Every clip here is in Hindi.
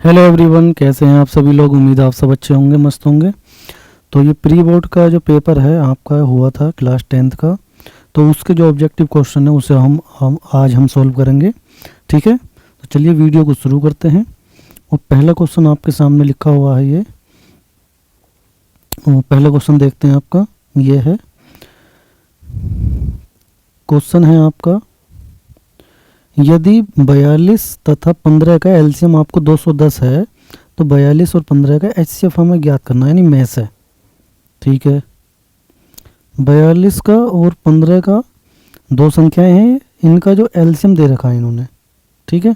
हेलो एवरीवन, कैसे हैं आप सभी लोग। उम्मीद है आप सब अच्छे होंगे, मस्त होंगे। तो ये प्री बोर्ड का जो पेपर है आपका हुआ था क्लास 10th का, तो उसके जो ऑब्जेक्टिव क्वेश्चन है उसे हम आज सॉल्व करेंगे। ठीक है, तो चलिए वीडियो को शुरू करते हैं। और पहला क्वेश्चन आपके सामने लिखा हुआ है ये। पहला क्वेश्चन देखते हैं आपका, ये है क्वेश्चन है आपका, यदि 42 तथा 15 का एलसीएम आपको 210 है तो 42 और 15 का एचसीएफ हमें ज्ञात करना है, यानी मैस है। ठीक है, 42 का और 15 का दो संख्याएं हैं, इनका जो एलसीएम दे रखा है इन्होंने। ठीक है,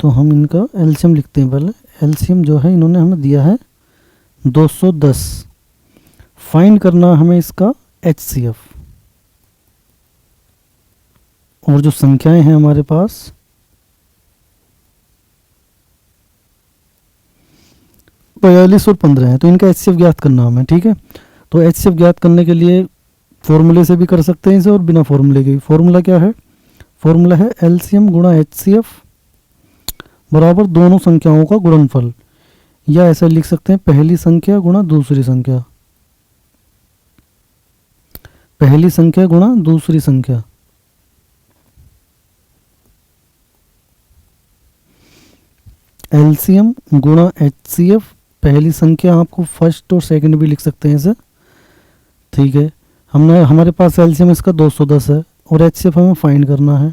तो हम इनका एलसीएम लिखते हैं। पहले एलसीएम जो है इन्होंने हमें दिया है 210। फाइंड करना हमें इसका एचसीएफ। और जो संख्याएं हैं हमारे पास 42 और 15 है, तो इनका एचसीएफ ज्ञात करना हमें। ठीक है, तो एचसीएफ ज्ञात करने के लिए फॉर्मूले से भी कर सकते हैं इसे और बिना फॉर्मूले के। फॉर्मूला क्या है? फॉर्मूला है एलसीएम गुणा एचसीएफ बराबर दोनों संख्याओं का गुणनफल, या ऐसा लिख सकते हैं पहली संख्या गुणा दूसरी संख्या, पहली संख्या गुणा दूसरी संख्या। एलसीएम गुणा एचसीएफ, पहली संख्या आपको फर्स्ट और सेकंड भी लिख सकते हैं इसे। ठीक है, हमारे पास एलसीएम इसका 210 है और एचसीएफ हमें फाइंड करना है।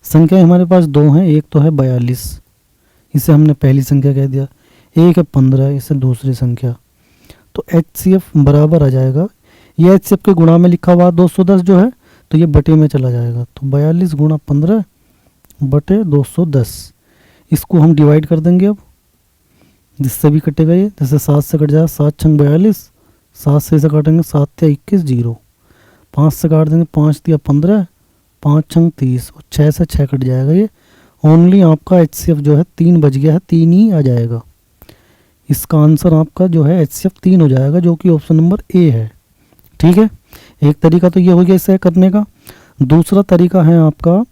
संख्या हमारे पास दो हैं, एक तो है 42, इसे हमने पहली संख्या कह दिया, एक है 15, इसे दूसरी संख्या। तो एचसीएफ बराबर आ जाएगा, ये एचसीएफ के गुणा में लिखा हुआ 210 जो है, तो ये बटे में चला जाएगा। तो 42 गुणा 15 बटे 210, इसको हम डिवाइड कर देंगे अब, जिससे भी कटेगा ये, जैसे 7 से कट जाएगा, 7 छंग 42, 7 से इसे काटेंगे 7 या 21 जीरो, 5 से काट देंगे 5 या 15, 5 छंग 30 और 6 से 6 कट जाएगा ये। ओनली आपका एचसीएफ जो है 3 बच गया है, 3 ही आ जाएगा। इसका आंसर आपका जो है एचसीएफ 3 हो जाएगा, जो कि ऑप्शन नंबर ए है। ठीक है, एक तरीका तो ये हो गया इसे करने का। दूसरा तरीका है आपका,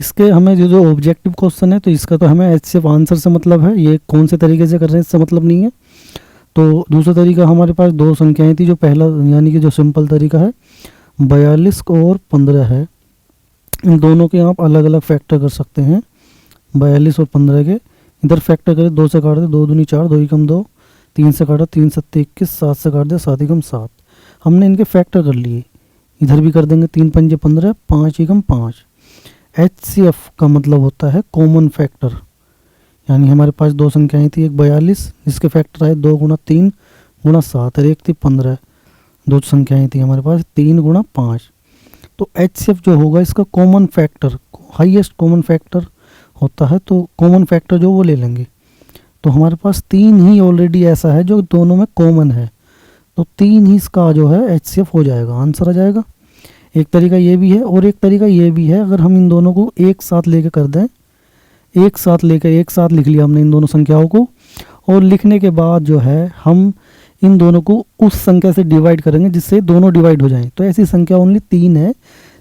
इसके हमें जो ऑब्जेक्टिव क्वेश्चन है, तो इसका तो हमें एचसीएफ आंसर से मतलब है, ये कौन से तरीके से कर रहे हैं इससे मतलब नहीं है। तो दूसरा तरीका, हमारे पास दो संख्याएं थी, जो पहला यानी कि जो सिंपल तरीका है 42 और 15 है, इन दोनों के आप अलग अलग फैक्टर कर सकते हैं। 42 और 15 के इधर फैक्टर करें, 2 से काट दे 2 दूनी 4, 2 एकम 2, 3 से काटा 3 सत्ते 21, 7 से काट दे 7 एकम 7। हमने इनके फैक्टर कर लिए, इधर भी कर देंगे, 3 पंजे 15, 5 एकम 5। एचसीएफ का मतलब होता है कॉमन फैक्टर, यानी हमारे पास दो संख्याएं थी, एक 42 जिसके फैक्टर आए 2 गुणा 3 गुणा 7, और एक थी 15, दो संख्याएं थी हमारे पास 3 गुणा 5। तो एचसीएफ जो होगा इसका common factor, highest common factor होता है, तो कॉमन फैक्टर जो वो ले लेंगे। तो हमारे पास 3 ही ऑलरेडी ऐसा है जो दोनों में कॉमन है, तो 3 ही इसका जो है एचसीएफ हो जाएगा, आंसर आ जाएगा। एक तरीका ये भी है और एक तरीका ये भी है, अगर हम इन दोनों को एक साथ लेके कर दें, एक साथ लिख लिया हमने इन दोनों संख्याओं को, और लिखने के बाद जो है हम इन दोनों को उस संख्या से डिवाइड करेंगे जिससे दोनों डिवाइड हो जाएं। तो ऐसी संख्या ओनली 3 है,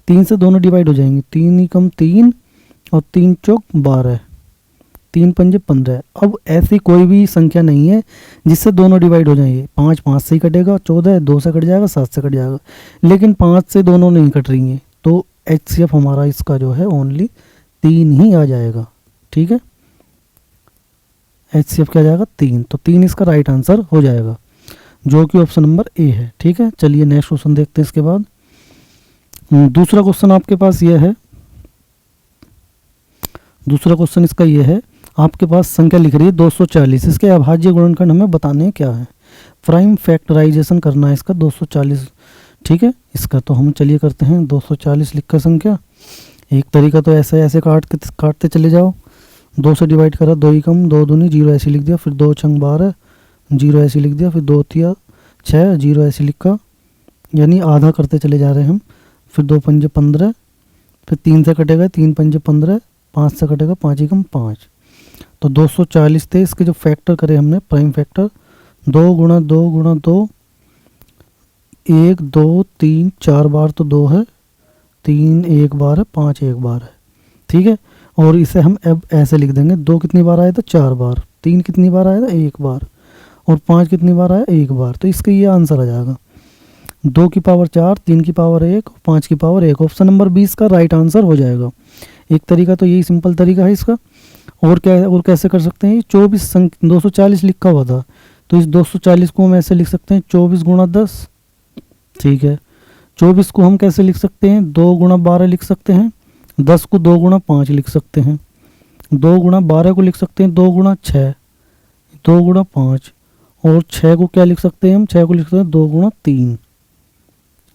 3 से दोनों डिवाइड हो जाएंगे, 3 एकम 3 और 3 चौक 12, 3 पंजे 15। अब ऐसी कोई भी संख्या नहीं है जिससे दोनों डिवाइड हो जाएंगे। 5 5 से ही कटेगा, 14 2 से कट जाएगा, 7 से कट जाएगा, लेकिन 5 से दोनों नहीं कट रही हैं, तो एचसीएफ हमारा इसका जो है ओनली 3 ही आ जाएगा। ठीक है, एचसीएफ क्या आ जाएगा 3, तो 3 इसका राइट आंसर हो जाएगा, जो कि ऑप्शन नंबर ए है। ठीक है, चलिए नेक्स्ट क्वेश्चन देखते हैं। इसके बाद दूसरा क्वेश्चन आपके पास ये है, दूसरा क्वेश्चन इसका ये है, आपके पास संख्या लिख रही है 240, इसके अभाज्य गुणनखंड हमें बताने क्या है। प्राइम फैक्टराइजेशन करना है इसका 240। ठीक है, इसका तो हम चलिए करते हैं। 240 लिखकर संख्या, एक तरीका तो ऐसे काटते चले जाओ, 2 से डिवाइड करा, 2 एकम 2 दूनी 0 ऐसे लिख दिया, फिर 2 छंग 12 0 ऐसे लिख दिया, फिर 2 तिया 6 0 ऐसे लिखा, यानी आधा करते चले जा रहे हैं हम। फिर 2 पंजे 15, फिर 3 से कटेगा 3 पंजे 15, 5 से कटेगा 5 एकम 5। तो 240 थे, इसके जो फैक्टर करे हमने प्राइम फैक्टर, 2 गुणा 2 गुणा 2, 1 2 3 4 बार तो 2 है, 3 एक बार है, 5 एक बार है। ठीक है, और इसे हम अब ऐसे लिख देंगे, 2 कितनी बार आया था 4 बार, 3 कितनी बार आया था 1 बार, और 5 कितनी बार आया 1 बार। तो इसका ये आंसर आ जाएगा 2 की पावर 4, 3 की पावर 1, 5 की पावर 1। ऑप्शन नंबर 20 का राइट आंसर हो जाएगा। एक तरीका तो यही सिंपल तरीका है इसका। और क्या है, और कैसे कर सकते हैं, 24 240 लिखा हुआ था, तो इस 240 को हम ऐसे लिख सकते हैं 24 गुणा 10। ठीक है, 24 को हम कैसे लिख सकते हैं, 2 गुणा 12 लिख सकते हैं, 10 को 2 गुणा 5 लिख सकते हैं, 2 गुणा 12 को लिख सकते हैं 2 गुणा 6, 2 गुणा 5, और 6 को क्या लिख सकते हैं हम, 6 को लिख सकते हैं 2 गुणा 3,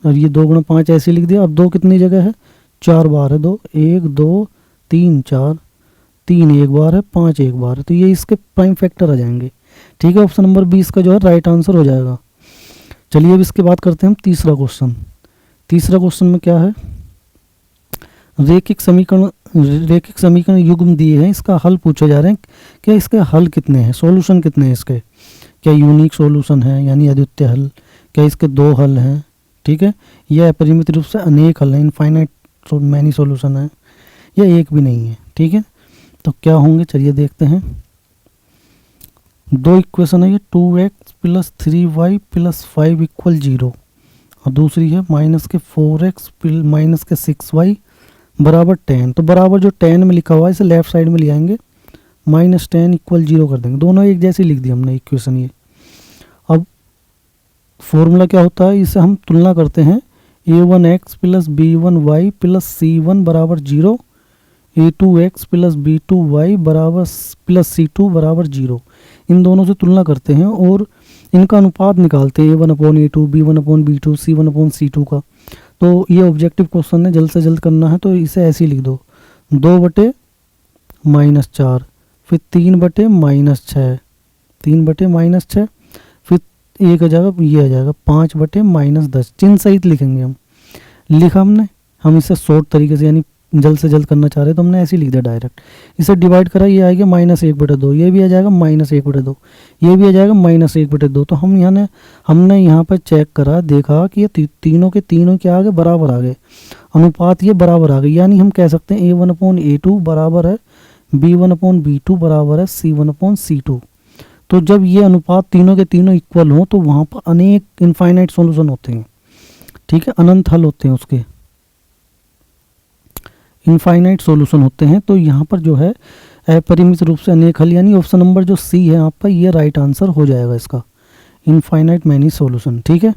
और ये 2 गुणा 5 ऐसे लिख दिया। अब 2 कितनी जगह है, 4 बार है 2, 1 2 3 4, 3 1 बार है, 5 1 बार है, तो ये इसके प्राइम फैक्टर आ जाएंगे। ठीक है, ऑप्शन नंबर 20 का जो है राइट आंसर हो जाएगा। चलिए अब इसके बाद करते हैं हम तीसरा क्वेश्चन। तीसरा क्वेश्चन में क्या है, रैखिक समीकरण युग्म दिए हैं, इसका हल पूछे जा रहे हैं। क्या इसके हल कितने हैं, सॉल्यूशन कितने हैं इसके, क्या यूनिक सॉल्यूशन है यानी अद्वितीय हल, क्या इसके 2 हल हैं, ठीक है, यह अपरिमित रूप से अनेक हल हैं, इनफाइनाइट मैनी सॉल्यूशन है, या एक भी नहीं है। ठीक है, तो क्या होंगे चलिए देखते हैं। 2 इक्वेशन है ये, 2x + 3y + 5 = 0, और दूसरी है -4x - 6y = 10। तो बराबर जो 10 में लिखा हुआ है इसे लेफ्ट साइड में ले आएंगे, -10 = 0 कर देंगे। दोनों एक जैसी लिख दी हमने इक्वेशन ये। अब फॉर्मूला क्या होता है, इसे हम तुलना करते हैं, a1x + b1y + c1 = 0, a2x + b2y + c2 = 0। इन दोनों से तुलना करते हैं और इनका अनुपात निकालते हैं, a1/a2, b1/b2, c1/c2 का। तो ये ऑब्जेक्टिव क्वेश्चन है, जल्द से जल्द करना है, तो इसे ऐसे ही लिख दो, 2/-4, फिर 3/-6, 3/-6, फिर एक आ जाएगा, ये आ जाएगा 5/-10। चिन्ह सहित लिखेंगे हम। लिखा हमने, हम इसे शॉर्ट तरीके से यानी जल्द से जल्द करना चाह रहे तो हमने ऐसे ही लिख दिया डायरेक्ट। इसे डिवाइड करा, ये आएगा -1/2, ये भी आ जाएगा -1/2, ये भी आ जाएगा -1/2। तो हमने यहाँ पर चेक करा, देखा कि ये तीनों के तीनों क्या आ गए, बराबर आ गए, अनुपात ये बराबर आ गए। यानी हम कह सकते हैं a1/a2 बराबर है b1/b2 बराबर है c1/c2। तो जब ये अनुपात तीनों के तीनों इक्वल हों तो वहाँ पर अनेक इनफाइनाइट सॉल्यूशन होते हैं। ठीक है, अनंत हल होते हैं, उसके इनफाइनाइट सॉल्यूशन होते हैं। तो यहाँ पर जो है अपरिमित रूप से अनेक हल, यानी ऑप्शन नंबर जो सी है आपका, ये राइट आंसर हो जाएगा इसका, इनफाइनाइट मैनी सॉल्यूशन। ठीक है,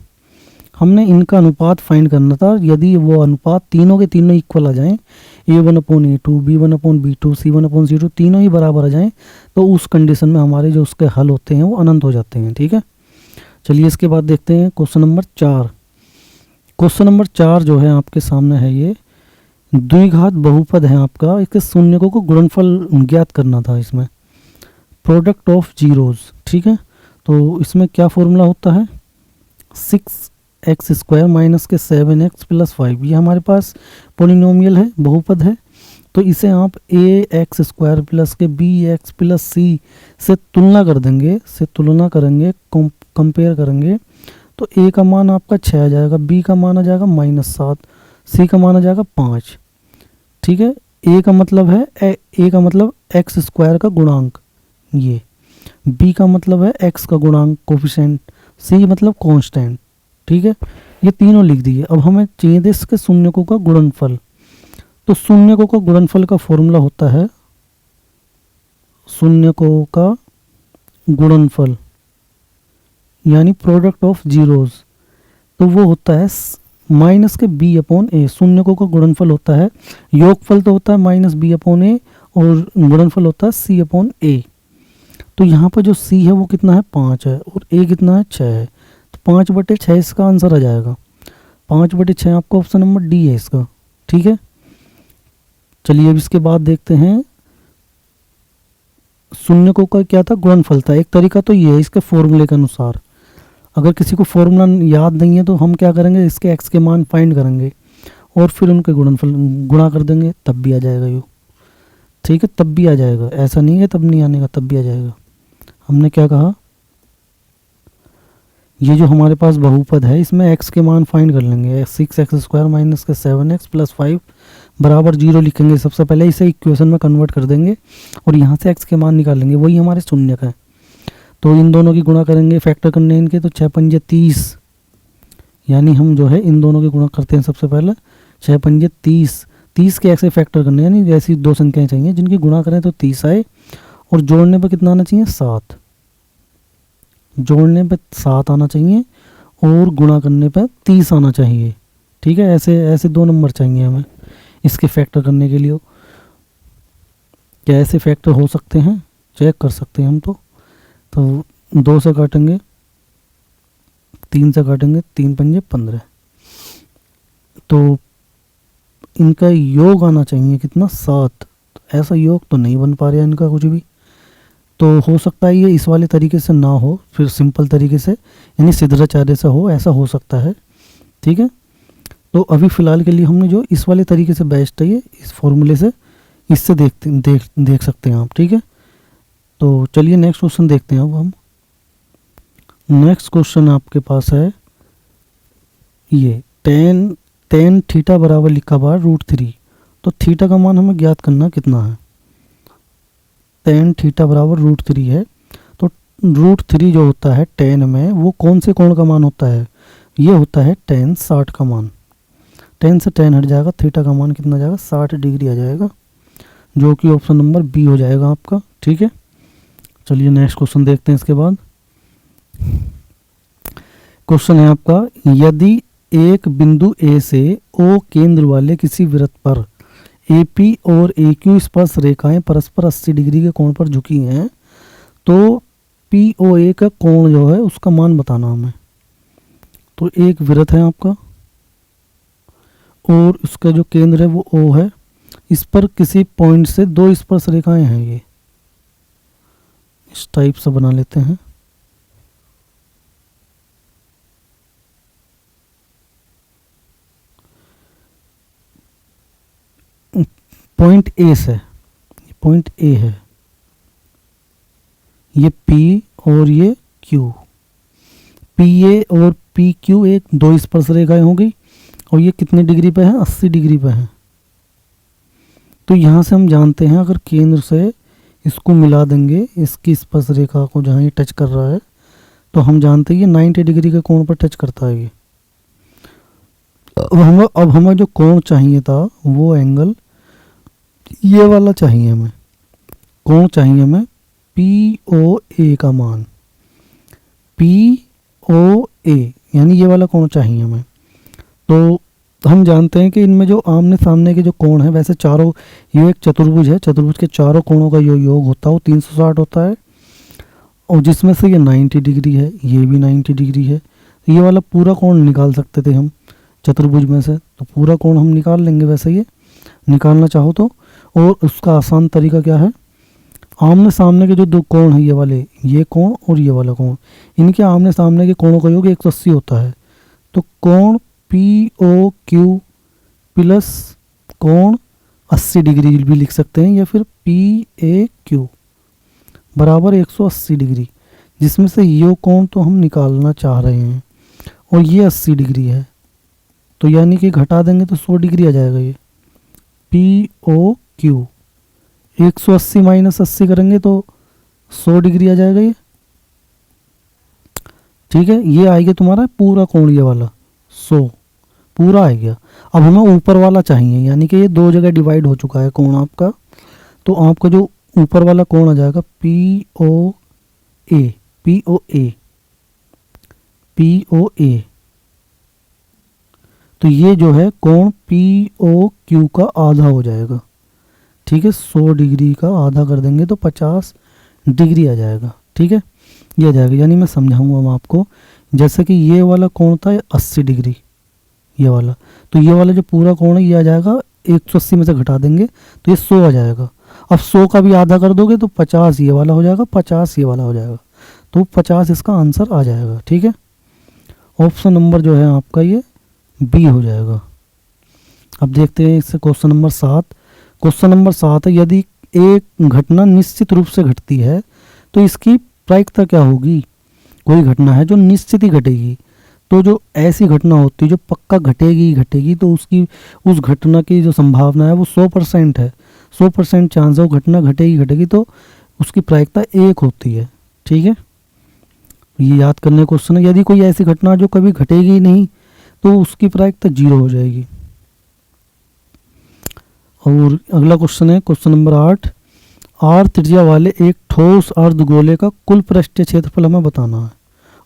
हमने इनका अनुपात फाइंड करना था। यदि वो अनुपात तीनों के तीनों इक्वल आ जाएं, a1/a2, b1/b2, c1/c2 तीनों ही बराबर आ जाएं, तो उस कंडीशन में हमारे जो उसके हल होते हैं वो अनंत हो जाते हैं। ठीक है, चलिए इसके बाद देखते हैं क्वेश्चन नंबर 4। क्वेश्चन नंबर 4 जो है आपके सामने है, ये द्विघात बहुपद है आपका, इसके शून्यकों को गुणनफल ज्ञात करना था, इसमें प्रोडक्ट ऑफ जीरोज। ठीक है, तो इसमें क्या फॉर्मूला होता है, 6x² - 7x + 5। ये हमारे पास पोलिनोमियल है, बहुपद है, तो इसे आप ax² + bx + c से तुलना कर देंगे, कंपेयर करेंगे, तो a का मान आपका 6 आ जाएगा, b का मान आ जाएगा -7, c का मान आ जाएगा 5। ठीक है, a का मतलब है x² का गुणांक, ये b का मतलब है x का गुणांक कोफिशिएंट, c मतलब कांस्टेंट। ठीक है, ये तीनों लिख दिए। अब हमें चाहिए थे इसके शून्यकों का गुणनफल। तो शून्यकों का गुणनफल का फॉर्मूला होता है, शून्यकों का गुणनफल यानी प्रोडक्ट ऑफ जीरोज, तो वो होता है -b/a। शून्यकों का गुणनफल होता है, योगफल तो होता है -b/a और गुणनफल होता है c/a। तो यहाँ पर जो c है वो कितना है, 5 है, और a कितना है, 6 है, तो 5/6 इसका आंसर आ जाएगा। 5/6 आपका ऑप्शन नंबर डी है इसका। ठीक है, चलिए अब इसके बाद देखते हैं शून्यकों का क्या था, गुणनफल था। एक तरीका तो ये है, इसके फॉर्मूले के अनुसार, अगर किसी को फॉर्मूला याद नहीं है तो हम क्या करेंगे, इसके x के मान फाइंड करेंगे और फिर उनके गुणनफल गुणा कर देंगे, तब भी आ जाएगा ये। ठीक है, तब भी आ जाएगा, ऐसा नहीं है तब नहीं आने का, तब भी आ जाएगा। हमने क्या कहा, ये जो हमारे पास बहुपद है इसमें x के मान फाइंड कर लेंगे, 6x² - 7x + 5 बराबर 0 लिखेंगे सबसे पहले, इसे इक्वेशन में कन्वर्ट कर देंगे और यहाँ से x के मान निकालेंगे, वही हमारे शून्य का है। तो इन दोनों की गुणा करेंगे, फैक्टर करने इनके, तो 6 पंजे 30, यानी हम जो है इन दोनों की गुणा करते हैं सबसे पहले, 6 पंजे 30, 30 के ऐसे फैक्टर करने, यानी ऐसी दो संख्याएं चाहिए जिनकी गुणा करें तो 30 आए और जोड़ने पर कितना आना चाहिए, 7, जोड़ने पर 7 आना चाहिए और गुणा करने पर 30 आना चाहिए। ठीक है, ऐसे ऐसे दो नंबर चाहिए हमें इसके फैक्टर करने के लिए। क्या ऐसे फैक्टर हो सकते हैं, चेक कर सकते हैं हम। तो 2 से काटेंगे, 3 से काटेंगे, 3 पंजे 15, तो इनका योग आना चाहिए कितना, 7। ऐसा योग तो नहीं बन पा रहा इनका कुछ भी, तो हो सकता है ये इस वाले तरीके से ना हो, फिर सिंपल तरीके से यानी सिद्धाचार्य से हो, ऐसा हो सकता है। ठीक है, तो अभी फ़िलहाल के लिए हमने जो इस वाले तरीके से बेस्ट है ये, इस फॉर्मूले से, इससे देख सकते हैं आप। ठीक है, तो चलिए नेक्स्ट क्वेश्चन देखते हैं। अब हम नेक्स्ट क्वेश्चन आपके पास है ये, टेन थीटा बराबर लिखा हुआ है √3, तो थीटा का मान हमें ज्ञात करना कितना है। टेन थीटा बराबर √3 है, तो √3 जो होता है टेन में, वो कौन से कोण का मान होता है, ये होता है टेन 60 का मान। टेन से टेन हट जाएगा, थीटा का मान कितना जाएगा, 60 डिग्री आ जाएगा, जो कि ऑप्शन नंबर बी हो जाएगा आपका। ठीक है, चलिए नेक्स्ट क्वेश्चन देखते हैं। इसके बाद क्वेश्चन है आपका, यदि एक बिंदु ए से ओ केंद्र वाले किसी वृत्त पर AP और AQ स्पर्श रेखाएं परस्पर 80 डिग्री के कोण पर झुकी हैं, तो POA का कोण जो है उसका मान बताना हमें। तो एक वृत्त है आपका और उसका जो केंद्र है वो O है, इस पर किसी पॉइंट से 2 स्पर्श रेखाएं हैं, ये इस टाइप से बना लेते हैं। पॉइंट ए से, पॉइंट ए है, ये P और ये Q, PA और PQ एक 2 स्पर्श रेखाएं हो गई, और ये कितने डिग्री पे है, 80 डिग्री पे है। तो यहाँ से हम जानते हैं अगर केंद्र से इसको मिला देंगे, इसकी स्पर्श रेखा को जहाँ ये टच कर रहा है, तो हम जानते हैं ये 90 डिग्री के कोण पर टच करता है ये। अब हमें जो कोण चाहिए था वो एंगल ये वाला चाहिए हमें, कोण चाहिए हमें POA का मान, POA यानी ये वाला कोण चाहिए हमें। तो हम जानते हैं कि इनमें जो आमने सामने के जो कोण है, वैसे चारों, ये एक चतुर्भुज है, चतुर्भुज के चारों कोणों का जो योग होता है वो 360 होता है, और जिसमें से ये 90 डिग्री है, ये भी 90 डिग्री है। तो ये वाला पूरा कोण निकाल सकते थे हम चतुर्भुज में से, तो पूरा कोण हम निकाल लेंगे वैसे ये निकालना चाहो तो। और उसका आसान तरीका क्या है, आमने सामने के जो दो कोण है, ये वाले, ये कोण और ये वाला कोण, इनके आमने सामने के कोणों का योग 180 होता है। तो कोण POQ प्लस कोण 80 डिग्री भी लिख सकते हैं, या फिर PAQ बराबर 180 डिग्री, जिसमें से ये कोण तो हम निकालना चाह रहे हैं और ये 80 डिग्री है, तो यानी कि घटा देंगे तो 100 डिग्री आ जाएगा ये POQ। 180 माइनस 80 करेंगे तो 100 डिग्री आ जाएगा ये। ठीक है, ये आएगा तुम्हारा पूरा कोण, ये वाला 100 पूरा आ गया। अब हमें ऊपर वाला चाहिए, यानी कि ये 2 जगह डिवाइड हो चुका है कोण आपका, तो आपका जो ऊपर वाला कोण आ जाएगा POA। तो ये जो है कोण POQ का आधा हो जाएगा। ठीक है, 100 डिग्री का आधा कर देंगे तो 50 डिग्री आ जाएगा। ठीक है, ये आ जाएगा, यानी मैं समझाऊंगा मैं आपको। जैसे कि ये वाला कोण था 80 डिग्री, ये वाला, तो ये वाला जो पूरा कोण है ये आ जाएगा, 180 में से घटा देंगे तो ये 100 आ जाएगा। अब 100 का भी आधा कर दोगे तो 50 ये वाला हो जाएगा, 50 ये वाला हो जाएगा, तो 50 इसका आंसर आ जाएगा। ठीक है, ऑप्शन नंबर जो है आपका ये बी हो जाएगा। अब देखते हैं इससे क्वेश्चन नंबर 7। क्वेश्चन नंबर 7 है, यदि एक घटना निश्चित रूप से घटती है तो इसकी प्रायिकता क्या होगी। कोई घटना है जो निश्चित ही घटेगी, तो जो ऐसी घटना होती है जो पक्का घटेगी ही घटेगी, तो उसकी उस घटना की जो संभावना है वो 100% है, 100% चांस है वो घटना घटेगी घटेगी, तो उसकी प्रायिकता 1 होती है। ठीक है, ये याद करने क्वेश्चन है। यदि कोई ऐसी घटना जो कभी घटेगी ही नहीं तो उसकी प्रायिकता 0 हो जाएगी। और अगला क्वेश्चन है क्वेश्चन नंबर 8, r त्रिज्या वाले एक ठोस अर्धगोले का कुल पृष्ठीय क्षेत्रफल हमें बताना है।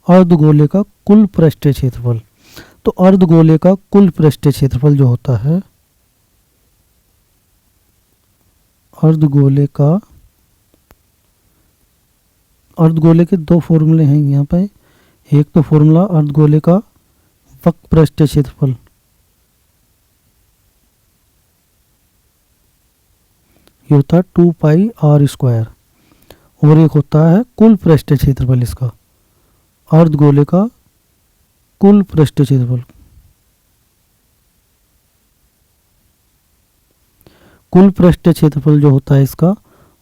अर्धगोले का कुल पृष्ठीय क्षेत्रफल, तो अर्धगोले का कुल पृष्ठीय क्षेत्रफल जो होता है, अर्धगोले के 2 फॉर्मूले हैं यहाँ पे। एक तो फॉर्मूला अर्धगोले का वक्र पृष्ठीय क्षेत्रफल, ये होता है 2 पाई r स्क्वायर, और एक होता है कुल पृष्ठीय क्षेत्रफल इसका, अर्धगोले का कुल पृष्ठीय क्षेत्रफल। कुल पृष्ठीय क्षेत्रफल जो होता है इसका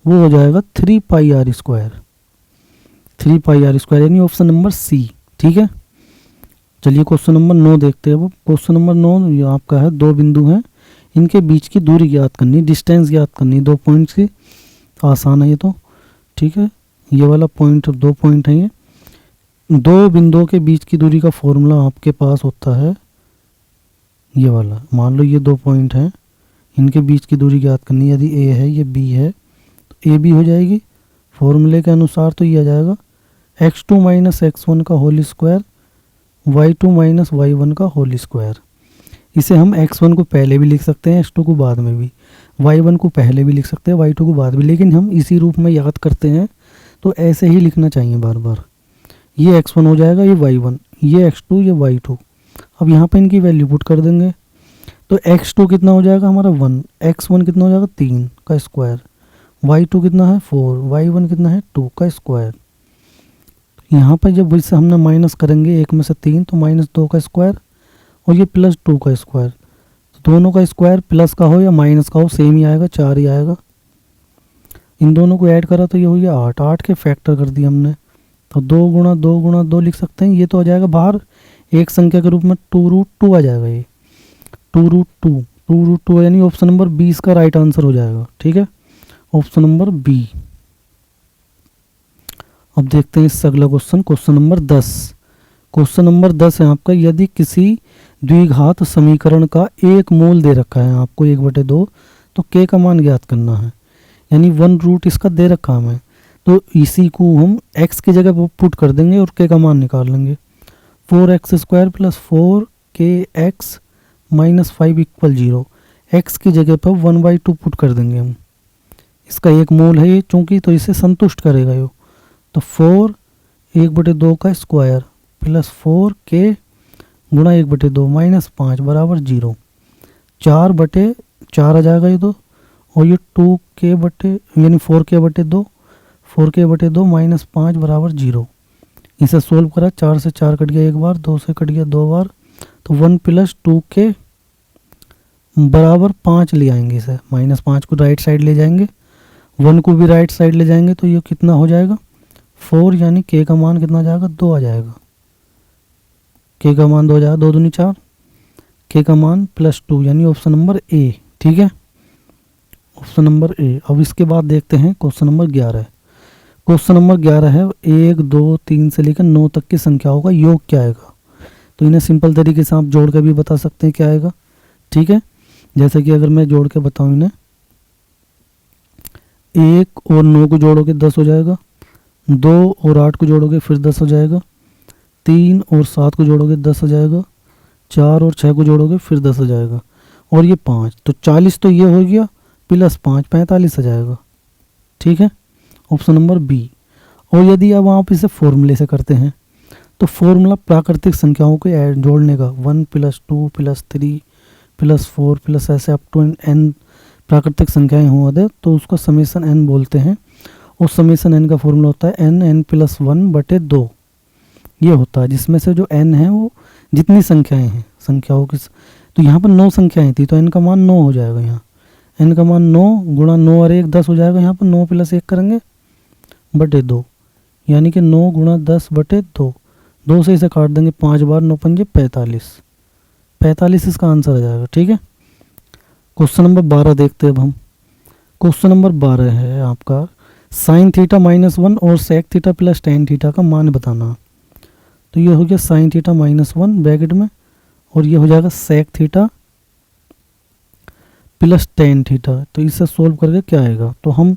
वो हो जाएगा 3 पाई r स्क्वायर, 3 पाई r स्क्वायर, यानी ऑप्शन नंबर सी। ठीक है, चलिए क्वेश्चन नंबर 9 देखते हैं। अब क्वेश्चन नंबर 9 ये आपका है, 2 बिंदु हैं, इनके बीच की दूरी ज्ञात करनी, डिस्टेंस ज्ञात करनी, 2 पॉइंट्स की। आसान है ये तो। ठीक है, ये वाला पॉइंट, 2 पॉइंट है ये। 2 बिंदुओं के बीच की दूरी का फॉर्मूला आपके पास होता है ये वाला। मान लो ये 2 पॉइंट हैं, इनके बीच की दूरी ज्ञात करनी, यदि ए है ये बी है तो ए बी हो जाएगी फॉर्मूले के अनुसार। तो ये आ जाएगा x2 माइनस x1 का whole square y2 minus y1 का होल स्क्वायर। इसे हम x1 को पहले भी लिख सकते हैं, x2 को बाद में भी, y1 को पहले भी लिख सकते हैं, y2 को बाद में, लेकिन हम इसी रूप में याद करते हैं तो ऐसे ही लिखना चाहिए बार बार। ये x1 हो जाएगा, ये y1, ये x2, ये y2। अब यहाँ पे इनकी वैल्यू पुट कर देंगे तो x2 कितना हो जाएगा हमारा 1, x1 कितना हो जाएगा 3 का स्क्वायर, y2 कितना है 4, y1 कितना है 2 का स्क्वायर। यहाँ पर जब इससे हमने माइनस करेंगे एक में से 3 तो -2 का स्क्वायर, और ये +2 का स्क्वायर, तो दोनों का स्क्वायर प्लस का हो या माइनस का हो सेम ही आएगा, 4 ही आएगा। इन दोनों को ऐड करा तो ये हो गया 8, 8 के फैक्टर कर दिए हमने, तो 2 गुणा 2 गुणा 2 लिख सकते हैं। ये तो आ जाएगा बाहर एक संख्या के रूप में 2√2 आ जाएगा, ये 2√2 यानी ऑप्शन नंबर 20 का राइट आंसर हो जाएगा। ठीक है, ऑप्शन नंबर बी। अब देखते हैं इससे अगला question, question number 10। Question number 10 है आपका, यदि किसी द्विघात समीकरण का एक मूल दे रखा है आपको 1/2, तो k का मान ज्ञात करना है, यानी 1 इसका दे रखा हमें, तो इसी को हम x की जगह पुट कर देंगे और k का मान निकाल लेंगे। 4x² + 4kx - 5 = 0। x की जगह पर 1/2 पुट कर देंगे हम, इसका एक मूल है ये चूंकि, तो इसे संतुष्ट करेगा ये। तो 4 1/2 का स्क्वायर प्लस 4k गुणा 1/2 माइनस 5 बराबर 0, 4/4 आ जाएगा ये तो, और ये 2k बटे यानी 4k/2, 4k/2 माइनस 5 बराबर 0। इसे सोल्व करा, 4 से 4 कट गया एक बार, 2 से कट गया 2 बार, तो 1 + 2k बराबर 5 ले आएंगे, इसे -5 को राइट साइड ले जाएंगे, 1 को भी राइट साइड ले जाएंगे, तो ये कितना हो जाएगा 4, यानी k का मान कितना आ जाएगा 2 आ जाएगा। k का मान 2 आ जाएगा, 2 दूनी 4, k का मान +2 यानी ऑप्शन नंबर ए। ठीक है, ऑप्शन नंबर ए। अब इसके बाद देखते हैं क्वेश्चन नंबर 11। क्वेश्चन नंबर 11 है 1 2 3 से लेकर 9 तक की संख्याओं का योग क्या आएगा। तो इन्हें सिंपल तरीके से आप जोड़ के भी बता सकते हैं क्या आएगा। ठीक है, जैसे कि अगर मैं जोड़ के बताऊं इन्हें, 1 और 9 को जोड़ोगे 10 हो जाएगा, 2 और 8 को जोड़ोगे फिर 10 हो जाएगा, 3 और 7 को जोड़ोगे 10 हो जाएगा, 4 और 6 को जोड़ोगे फिर 10 हो जाएगा, और ये 5, तो 40 तो ये हो गया, +5 45 हो जाएगा। ठीक है, ऑप्शन नंबर बी। और यदि अब आप इसे फॉर्मूले से करते हैं तो फॉर्मूला प्राकृतिक संख्याओं को जोड़ने का 1 + 2 + 3 + 4 प्लस ऐसे अप टू n प्राकृतिक संख्याएं हुआ दे तो उसको समेशन n बोलते हैं, और समेशन n का फॉर्मूला होता है n + 1/2। ये होता है जिसमें से जो n है वो जितनी संख्याएं हैं संख्याओं की, तो यहाँ पर 9 संख्याएं थी तो n का मान 9 हो जाएगा। यहाँ n का मान 9 गुणा 9 और 1 10 हो जाएगा। यहाँ पर 9 + 1 करेंगे /2, यानी कि 9 × 10/2, 2 से इसे काट देंगे 5 बार, 9 पंजे 45, 45 इसका आंसर आ जाएगा। ठीक है, क्वेश्चन नंबर 12 देखते हैं अब हम। क्वेश्चन नंबर 12 है आपका साइन थीटा -1 और sec theta plus tan theta का मान बताना। तो ये हो गया साइन थीटा -1 ब्रैकेट में, और ये हो जाएगा sec theta plus tan theta. तो इसे सोल्व करके क्या आएगा, तो हम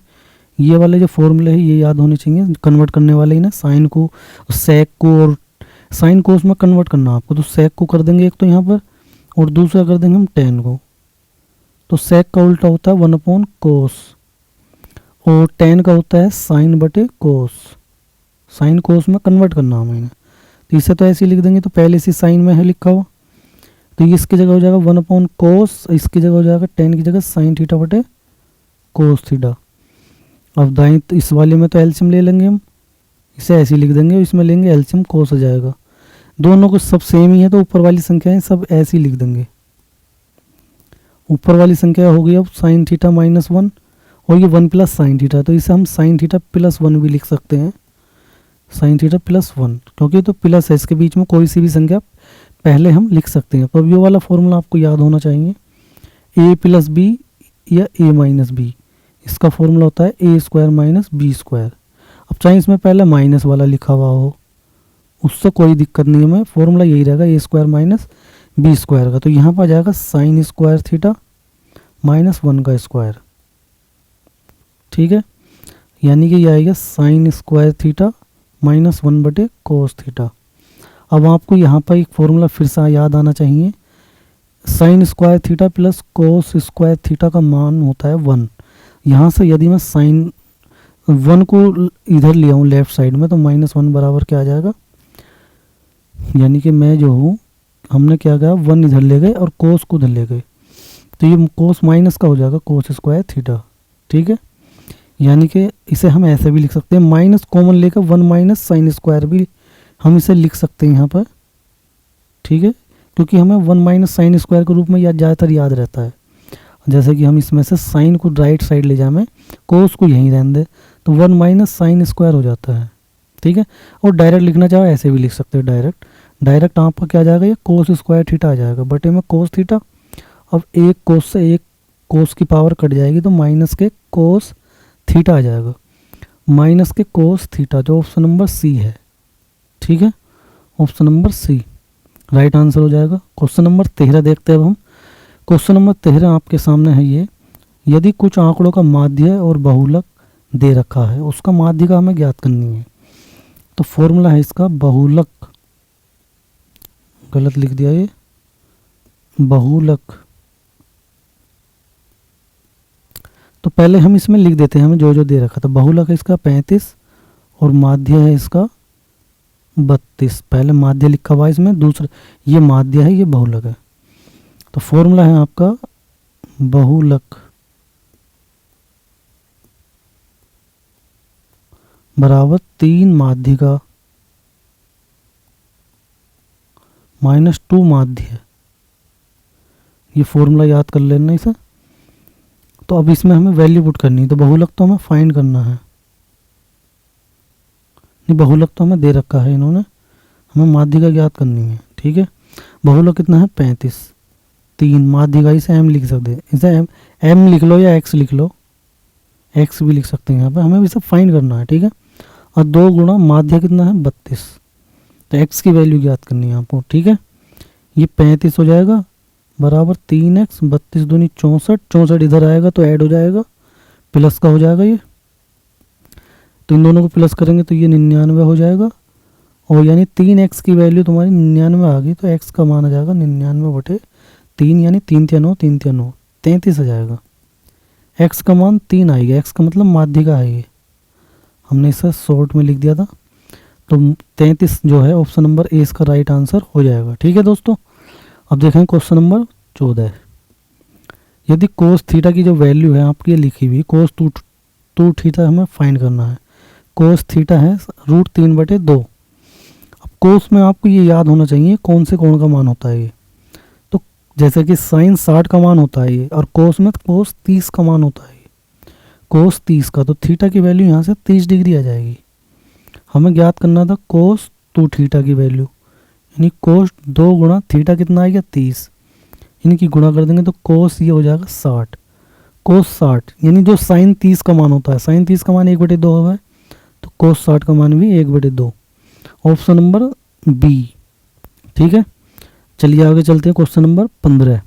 ये वाले जो फॉर्मूले हैं ये याद होने चाहिए, कन्वर्ट करने वाले ही ना, साइन को सेक को, और साइन को उसमें कन्वर्ट करना आपको। तो सेक को कर देंगे एक तो यहाँ पर, और दूसरा कर देंगे हम टेन को। तो सेक का उल्टा होता है 1/कोस, और टेन का होता है साइन बटे कोस। साइन कोस में कन्वर्ट करना हमें, तो इसे तो ऐसे ही लिख देंगे, तो पहले से साइन में है लिखा हुआ, तो इसकी जगह हो जाएगा 1/कोस, इसकी जगह हो जाएगा टेन की जगह साइन थीटा बटे कोस थीटा। अब दाएं तो इस वाले में तो एलसीएम ले लेंगे हम, इसे ऐसे ही लिख देंगे, इसमें लेंगे एलसीएम कोस हो जाएगा। दोनों को सब सेम ही है तो ऊपर वाली संख्याएं सब ऐसे ही लिख देंगे। ऊपर वाली संख्या हो गई अब साइन थीटा -1, और ये 1 प्लस साइन थीटा, तो इसे हम साइन थीटा +1 भी लिख सकते हैं, साइन थीटा +1, क्योंकि तो प्लस है इसके बीच में, कोई सी भी संख्या पहले हम लिख सकते हैं। तो अब ये वाला फॉर्मूला आपको याद होना चाहिए, a + b या a - b, इसका फॉर्मूला होता है a² - b²। अब चाहे इसमें पहले माइनस वाला लिखा हुआ हो, उससे कोई दिक्कत नहीं है, हमें फॉर्मूला यही रहेगा a² - b² का। तो यहाँ पर आ जाएगा साइन स्क्वायर थीटा -1 का स्क्वायर। ठीक है, यानी कि ये आएगा साइन स्क्वायर थीटा -1/कोस थीटा। अब आपको यहाँ पर एक फॉर्मूला फिर से याद आना चाहिए, sine square theta plus cos square theta का मान होता है 1। यहाँ से यदि मैं साइन 1 को इधर ले आऊँ लेफ्ट साइड में, तो -1 बराबर क्या आ जाएगा, यानी कि मैं जो हूँ, हमने क्या किया 1 इधर ले गए और कोस को उधर ले गए, तो ये कोस माइनस का हो जाएगा कोस स्क्वायर थीटा। ठीक है, यानी कि इसे हम ऐसे भी लिख सकते हैं, माइनस कॉमन लेकर 1 - साइन स्क्वायर भी हम इसे लिख सकते हैं यहाँ पर। ठीक है, क्योंकि हमें 1 - साइन स्क्वायर के रूप में ज़्यादातर याद रहता है। जैसे कि हम इसमें से साइन को राइट साइड ले जाए, कोस को यहीं रहने दे, तो 1 - साइन स्क्वायर हो जाता है। ठीक है, और डायरेक्ट लिखना चाहो ऐसे भी लिख सकते हो, डायरेक्ट आपका क्या आ जाएगा, ये कोस स्क्वायर थीटा आ जाएगा बटे में कोस थीटा। अब एक कोस से एक कोस की पावर कट जाएगी, तो माइनस के कोस थीटा आ जाएगा, माइनस के कोस थीटा, जो ऑप्शन नंबर सी है। ठीक है, option number C right answer हो जाएगा। क्वेश्चन नंबर 13 देखते हैं अब हम। क्वेश्चन नंबर 13 आपके सामने है ये, यदि कुछ आंकड़ों का माध्य और बहुलक दे रखा है, उसका माध्यिका हमें ज्ञात करनी है। तो फॉर्मूला है इसका बहुलक, गलत लिख दिया ये, बहुलक। तो पहले हम इसमें लिख देते हैं, हमें जो जो दे रखा था। बहुलक है इसका 35 और माध्य है इसका 32। पहले माध्य लिखा हुआ है इसमें, दूसरा ये माध्य है, ये बहुलक है। तो फॉर्मूला है आपका बहुलक बराबर 3 माध्यिका -2 माध्य। ये फॉर्मूला याद कर लेना इसे। तो अब इसमें हमें वैल्यू पुट करनी है, तो बहुलक तो हमें फाइंड करना है, नहीं बहुलक तो हमें दे रखा है इन्होंने, हमें माध्यिका ज्ञात करनी है। ठीक है, बहुलक कितना है 35, 3 माध्यिका, इसे m लिख सकते हैं, इसे m लिख लो या x लिख लो, x भी लिख सकते हैं यहाँ पे, हमें भी सब फाइंड करना है। ठीक है, और 2 गुणा माध्य कितना है 32, तो x की वैल्यू ज्ञात करनी है आपको। ठीक है, ये 35 हो जाएगा बराबर 3x, 32 दूनी 64, 64 इधर आएगा तो ऐड हो जाएगा, प्लस का हो जाएगा ये, तो इन दोनों को प्लस करेंगे तो ये 99 हो जाएगा, और यानी 3x की वैल्यू तुम्हारी 99 आ गई, तो x का मान आ जाएगा 99/3, यानी 3 × 9 3 × 9 33 आ जाएगा। x का मान 3 आएगा, x का मतलब माध्यिका है, ये हमने इसे शॉर्ट में लिख दिया था। तो 33 जो है ऑप्शन नंबर ए इसका राइट आंसर हो जाएगा। ठीक है दोस्तों, अब देखें क्वेश्चन नंबर 14। यदि कोस थीटा की जो वैल्यू है आपकी ये लिखी हुई, कोस 2 थीटा हमें फाइंड करना है। कोस थीटा है √3/2। अब कोस में आपको ये याद होना चाहिए कौन से कोण का मान होता है ये, तो जैसे कि साइन 60 का मान होता है ये, और कोस में कोस 30 का मान होता है ये, कोस 30 का, तो थीटा की वैल्यू यहाँ से 30 डिग्री आ जाएगी। हमें ज्ञात करना था कोस 2 थीटा की वैल्यू, यानी कोस 2 गुणा थीटा कितना आएगा 30, इनकी गुणा कर देंगे तो कोस ये हो जाएगा 60, कोस 60 यानी जो साइन 30 का मान होता है, साइन 30 का मान 1/2 है, तो कोस 60 का मान भी 1/2, ऑप्शन नंबर बी। ठीक है, चलिए आगे चलते हैं। क्वेश्चन नंबर 15,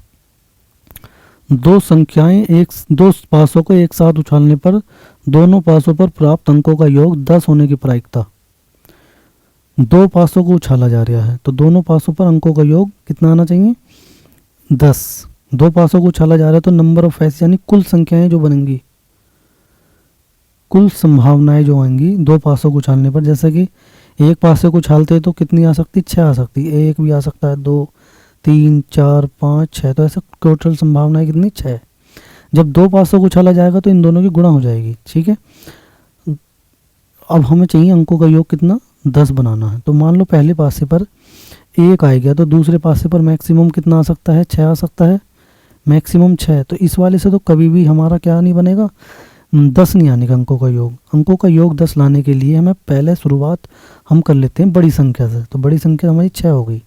दो संख्याएं दो पासों को एक साथ उछालने पर दोनों पासों पर प्राप्त अंकों का योग 10 होने की प्रायिकता। दो पासों को उछाला जा रहा है तो दोनों पासों पर अंकों का योग कितना आना चाहिए 10। दो पासों को उछाला जा रहा है तो नंबर ऑफ एस यानी कुल संख्याएं जो बनेंगी, कुल संभावनाएं जो आएंगी दो पासों को उछालने पर, जैसे कि एक पासे को उछालते हैं तो कितनी आ सकती 6 आ सकती, एक भी आ सकता है, 2 3 4 5 6, तो ऐसे टोटल संभावनाएं कितनी 6। जब दो पासों को उछाला जाएगा तो इन दोनों की गुणा हो जाएगी। ठीक है, अब हमें चाहिए अंकों का योग कितना 10 बनाना है। तो मान लो पहले पासे पर 1 आ गया तो दूसरे पासे पर मैक्सिमम कितना आ सकता है 6 आ सकता है, मैक्सिमम 6। तो इस वाले से तो कभी भी हमारा क्या नहीं बनेगा 10 नहीं आने का अंकों का योग। अंकों का योग 10 लाने के लिए हमें पहले शुरुआत हम कर लेते हैं बड़ी संख्या से, तो बड़ी संख्या हमारी 6 हो गई।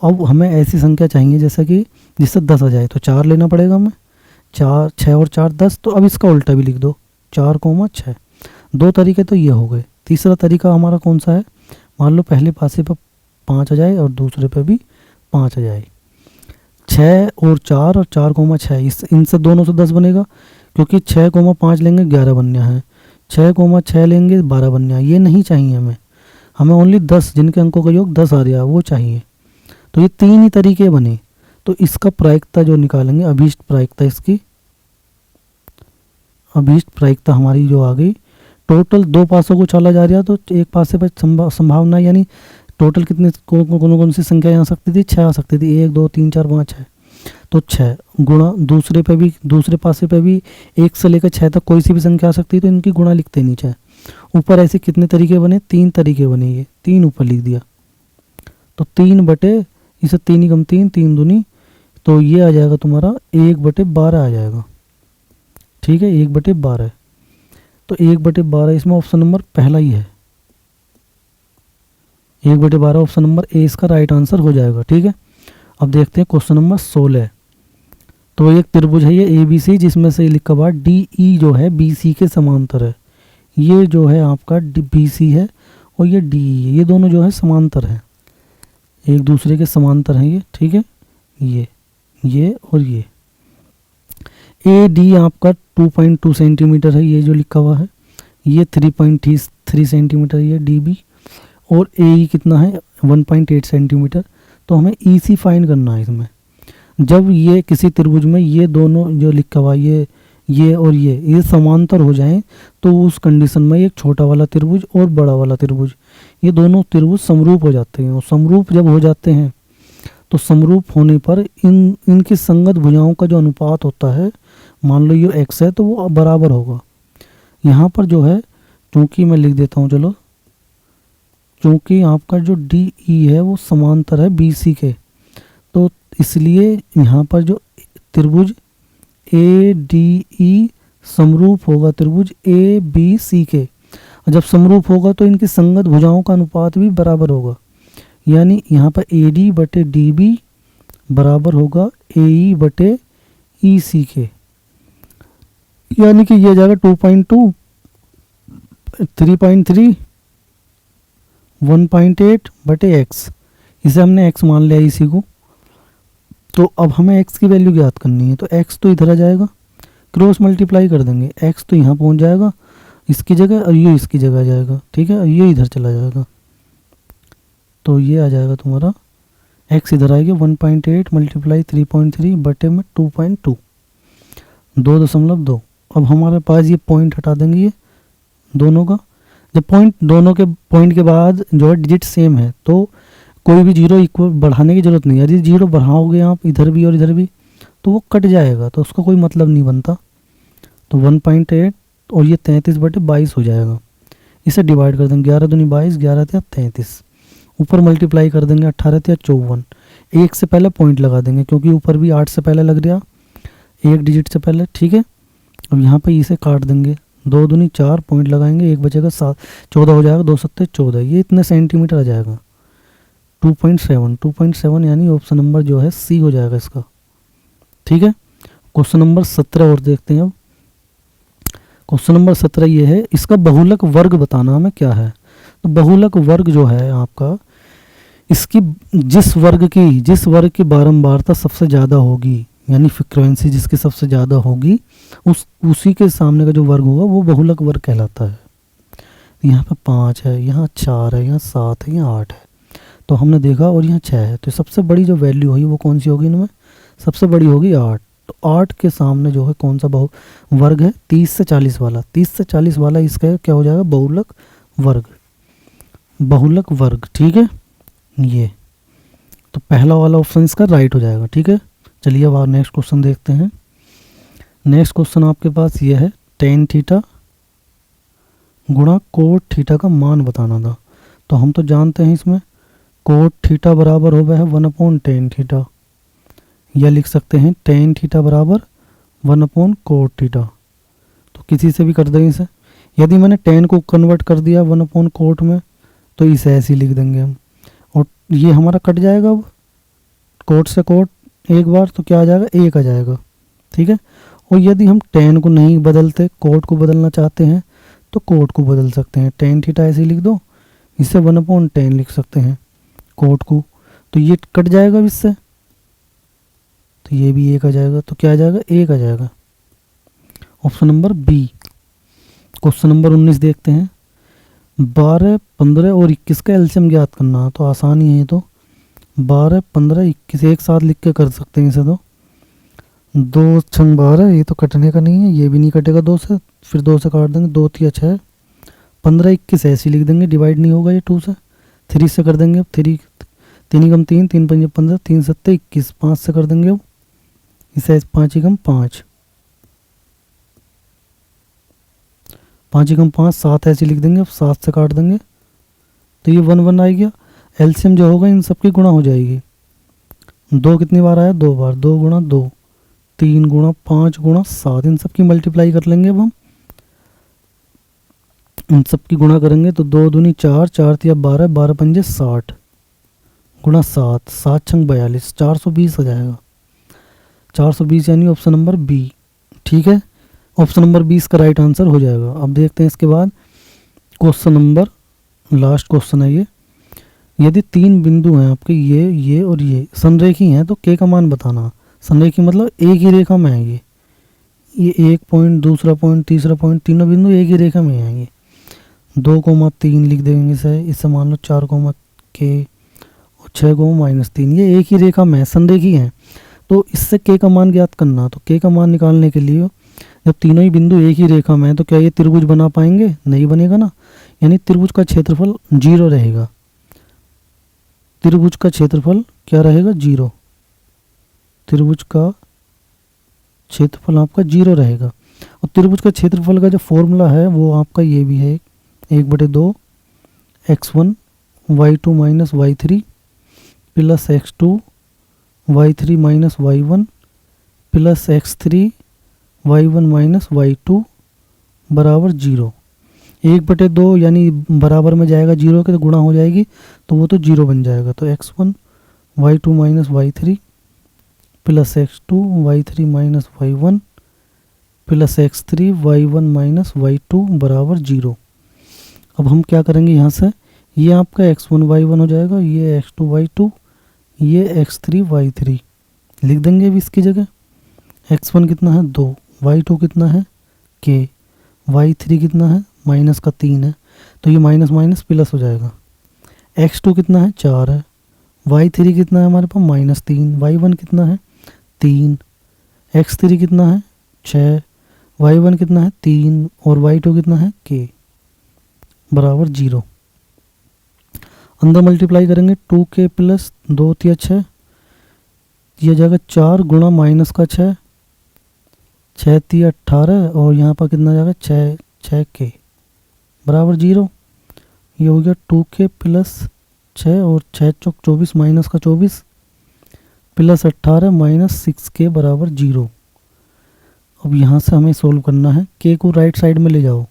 अब हमें ऐसी संख्या चाहिए जैसा कि जिससे 10 आ जाए, तो 4 लेना पड़ेगा हमें, 4 6 और 4 10। तो अब इसका उल्टा भी लिख दो 4,6। दो तरीके तो ये हो गए। तीसरा तरीका हमारा कौन सा है, मान लो पहले पासे पर 5 आ जाए और दूसरे पे भी 5 आ जाए, 6 और 4 और 4,6 इनसे दोनों से 10 बनेगा, क्योंकि 6,5 लेंगे 11 बनना है, 6,6 लेंगे 12 बनना है। ये नहीं चाहिए हमें, हमें ओनली 10 जिनके अंकों का योग 10 आ रहा है वो चाहिए। तो ये 3 ही तरीके बने। तो इसका प्रायिकता जो निकालेंगे, अभीष्ट प्रायिकता, इसकी अभीष्ट प्रायिकता हमारी जो आ गई, टोटल दो पासों को चला जा रहा है तो एक पासे पर संभावना यानी टोटल कितने कौन सी संख्या आ सकती थी 6 आ सकती थी, 1 2 3 4 5 6। तो 6 गुणा दूसरे पे भी, दूसरे पासे पे भी 1 से लेकर 6 तक कोई सी भी संख्या आ सकती है, तो इनकी गुणा लिखते नीचे। ऊपर ऐसे कितने तरीके बने 3 तरीके बने, ये 3 ऊपर लिख दिया। तो 3 बटे इसे 3 ही कम 3 3 दूनी, तो ये आ जाएगा तुम्हारा 1/12 आ जाएगा। ठीक है, 1/12। तो 1/12 इसमें ऑप्शन नंबर पहला ही है, 1/12 ऑप्शन नंबर ए इसका राइट आंसर हो जाएगा। ठीक है, अब देखते हैं क्वेश्चन नंबर 16। तो एक त्रिभुज है ये ABC, जिसमें से लिखा हुआ DE जो है BC के समांतर है। ये जो है आपका BC है और ये DE है, ये दोनों जो है समांतर है, एक दूसरे के समांतर हैं ये। ठीक है, ये और ये AD आपका 2.2 सेंटीमीटर है, ये जो लिखा हुआ है, ये 3.3 सेंटीमीटर ये DB, और AE कितना है 1.8 सेंटीमीटर। तो हमें EC फाइंड करना है इसमें। जब ये किसी त्रिभुज में ये दोनों जो लिखा हुआ ये और ये समांतर हो जाएं तो उस कंडीशन में एक छोटा वाला त्रिभुज और बड़ा वाला त्रिभुज, ये दोनों त्रिभुज समरूप हो जाते हैं। और समरूप जब हो जाते हैं तो समरूप होने पर इनकी संगत भुजाओं का जो अनुपात होता है, मान लो ये x है तो वो बराबर होगा। यहाँ पर जो है, क्योंकि मैं लिख देता हूँ, चलो, क्योंकि आपका जो DE है वो समांतर है BC के, तो इसलिए यहाँ पर जो त्रिभुज ADE समरूप होगा त्रिभुज ABC के। जब समरूप होगा तो इनकी संगत भुजाओं का अनुपात भी बराबर होगा, यानी यहाँ पर AD बटे DB बराबर होगा AE बटे EC के, यानी कि ये जाएगा 2.2 3.3 1.8 बटे x। इसे हमने x मान लिया EC को। तो अब हमें x की वैल्यू ज्ञात करनी है, तो x तो इधर आ जाएगा, क्रॉस मल्टीप्लाई कर देंगे, x तो यहाँ पहुँच जाएगा इसकी जगह और ये इसकी जगह आ जाएगा। ठीक है, और ये इधर चला जाएगा, तो ये आ जाएगा तुम्हारा x इधर आएगा 1.8 मल्टीप्लाई 3.3 बटे में 2.2 2.2। अब हमारे पास ये पॉइंट हटा देंगे ये दोनों का। जब पॉइंट दोनों के पॉइंट के बाद जो है डिजिट सेम है तो कोई भी जीरो इक्वल बढ़ाने की जरूरत नहीं है। यदि जीरो बढ़ाओगे आप इधर भी और इधर भी तो वो कट जाएगा, तो उसका कोई मतलब नहीं बनता। तो 1.8 और ये 33/22 हो जाएगा। इसे डिवाइड कर देंगे, 11 दूनी 22, 11 या 33, ऊपर मल्टीप्लाई कर देंगे 18 या 54। एक से पहले पॉइंट लगा देंगे क्योंकि ऊपर भी 8 से पहले लग रहा, एक डिजिट से पहले। ठीक है, अब यहाँ पे इसे काट देंगे 2 दूनी 4 पॉइंट लगाएंगे, 1 बचेगा 7, 14 हो जाएगा, 2 सत्ते 14, ये इतने सेंटीमीटर आ जाएगा 2.7 यानी ऑप्शन नंबर जो है सी हो जाएगा इसका। ठीक है, क्वेश्चन नंबर 17 और देखते हैं अब। क्वेश्चन नंबर 17 ये है, इसका बहुलक वर्ग बताना हमें क्या है। तो बहुलक वर्ग जो है आपका, इसकी जिस वर्ग की बारंबारता सबसे ज़्यादा होगी, यानी फ्रीक्वेंसी जिसकी सबसे ज़्यादा होगी, उसी के सामने का जो वर्ग होगा वो बहुलक वर्ग कहलाता है। यहाँ पे 5 है, यहाँ 4 है, यहाँ 7 है, यहाँ 8 है, तो हमने देखा, और यहाँ 6 है, तो सबसे बड़ी जो वैल्यू होगी वो कौन सी होगी इनमें, सबसे बड़ी होगी 8। तो 8 के सामने जो है कौन सा वर्ग है, 30 से 40 वाला, 30 से 40 वाला इसका क्या हो जाएगा, बहुलक वर्ग। ठीक है, ये तो पहला वाला ऑप्शन इसका राइट हो जाएगा। ठीक है, चलिए अब नेक्स्ट क्वेश्चन देखते हैं। नेक्स्ट क्वेश्चन आपके पास ये है, टेन थीटा गुणा कोट थीटा का मान बताना था। तो हम तो जानते हैं इसमें कोट थीटा बराबर हो गया है 1/tan थीटा, या लिख सकते हैं tan थीटा बराबर 1/कोट थीटा। तो किसी से भी कर दें इसे, यदि मैंने tan को कन्वर्ट कर दिया 1/कोट में तो इसे ऐसे ही लिख देंगे हम, और ये हमारा कट जाएगा। अब कोट से कोट एक बार तो क्या आ जाएगा, 1 आ जाएगा। ठीक है, और यदि हम tan को नहीं बदलते, कोट को बदलना चाहते हैं तो कोट को बदल सकते हैं, tan थीटा ऐसे लिख दो, इससे 1/tan लिख सकते हैं कोट को, तो ये कट जाएगा इससे, तो ये भी 1 आ जाएगा, तो क्या आ जाएगा, 1 आ जाएगा, option number B. Question number 19 देखते हैं, 12, 15 और 21 का एलसीएम ज्ञात करना। तो आसानी है ये, तो 12, 15, 21 एक साथ लिख के कर सकते हैं इसे। तो 2 छंग 12, ये तो कटने का नहीं है, ये भी नहीं कटेगा 2 से, फिर 2 से काट देंगे, 2 3 6, 15 21 ऐसे लिख देंगे, डिवाइड नहीं होगा ये 2 से, 3 से कर देंगे, अब 3 3 3 3 5 15, 3 7 21, 5 से कर देंगे, अब इसे 5 5 5 5 7 ऐसे लिख देंगे, अब 7 से काट देंगे, तो ये 1 1 आ गया। एलसीएम जो होगा इन सबकी गुणा हो जाएगी, 2 कितनी बार आया, 2 बार, 2 गुणा 2, 3 गुणा 5 गुणा 7, इन सबकी मल्टीप्लाई कर लेंगे। अब हम इन सबकी गुणा करेंगे तो 2 दूनी 4, 4 तिया 12, 12 पंजे 60 गुणा 7, 7 छंग 42, 420 हो जाएगा, 420 यानी ऑप्शन नंबर बी। ठीक है, ऑप्शन नंबर 20 का राइट आंसर हो जाएगा। अब देखते हैं इसके बाद क्वेश्चन नंबर, लास्ट क्वेश्चन है ये, यदि 3 बिंदु हैं आपके, ये और ये संरेखी हैं, तो के का मान बताना। संरेखी मतलब एक ही रेखा में है ये 1 पॉइंट, दूसरा पॉइंट, तीसरा पॉइंट, तीनों बिंदु एक ही रेखा में हैं। ये 2,3 लिख देंगे इससे मान लो 4, के और 6, -3, ये एक ही रेखा में संरेखी हैं। तो इससे के का मान ज्ञात करना। तो के का मान निकालने के लिए जब तीनों ही बिंदु एक ही रेखा में है तो क्या ये त्रिभुज बना पाएंगे, नहीं बनेगा ना, यानी त्रिभुज का क्षेत्रफल 0 रहेगा। त्रिभुज का क्षेत्रफल क्या रहेगा, 0। त्रिभुज का क्षेत्रफल आपका 0 रहेगा। और त्रिभुज का क्षेत्रफल का जो फॉर्मूला है वो आपका ये भी है, 1/2 x1 y2 minus y3 plus x2 y3 minus y1 plus x3 y1 minus y2 बराबर 0। 1/2 यानी बराबर में जाएगा 0 के, तो गुणा हो जाएगी तो वो तो 0 बन जाएगा। तो x1 y2 minus y3 plus x2 y3 minus y1 plus x3 y1 minus y2 बराबर 0। अब हम क्या करेंगे, यहाँ से ये आपका x1 y1 हो जाएगा, ये x2 y2, ये x3 y3 लिख देंगे अभी इसकी जगह। x1 कितना है 2, y2 कितना है k, y3 कितना है माइनस का 3 है, तो ये माइनस माइनस प्लस हो जाएगा। x2 कितना है 4 है, y3 कितना है हमारे पास -3, y1 कितना है 3, x3 कितना है 6, y1 कितना है 3 और y2 कितना है k बराबर 0। अंदर मल्टीप्लाई करेंगे 2k प्लस 2 तिया 6, यह जाएगा 4 गुणा माइनस का 6, 6 तिया 18 और यहाँ पर कितना जाएगा 6k बराबर 0। ये हो गया 2k प्लस 6 और 6 चौक 24 माइनस का 24 प्लस 18 माइनस 6k बराबर 0। अब यहाँ से हमें सोल्व करना है। के को राइट साइड में ले जाओ,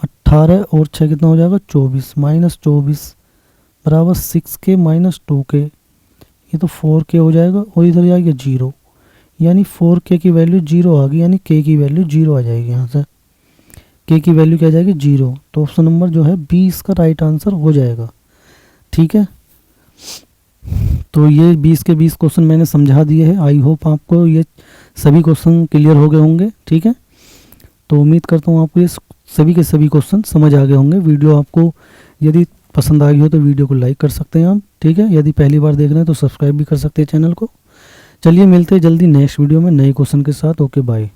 18 और 6 कितना हो जाएगा 24, -24 बराबर 6k माइनस 2k, ये तो 4k हो जाएगा और इधर जाएगा 0, यानी 4k की वैल्यू 0 आ गई, यानी k की वैल्यू 0 आ जाएगी। यहाँ से k की वैल्यू क्या आ जाएगी 0, तो ऑप्शन नंबर जो है 20 का राइट आंसर हो जाएगा। ठीक है, तो ये 20 के 20 क्वेश्चन मैंने समझा दिए हैं। आई होप आपको ये सभी क्वेश्चन क्लियर हो गए होंगे। ठीक है, तो उम्मीद करता हूँ आपको ये सभी के सभी क्वेश्चन समझ आ गए होंगे। वीडियो आपको यदि पसंद आ गई हो तो वीडियो को लाइक कर सकते हैं आप। ठीक है, यदि पहली बार देख रहे हैं तो सब्सक्राइब भी कर सकते हैं चैनल को। चलिए मिलते हैं जल्दी नेक्स्ट वीडियो में नए क्वेश्चन के साथ। Okay bye.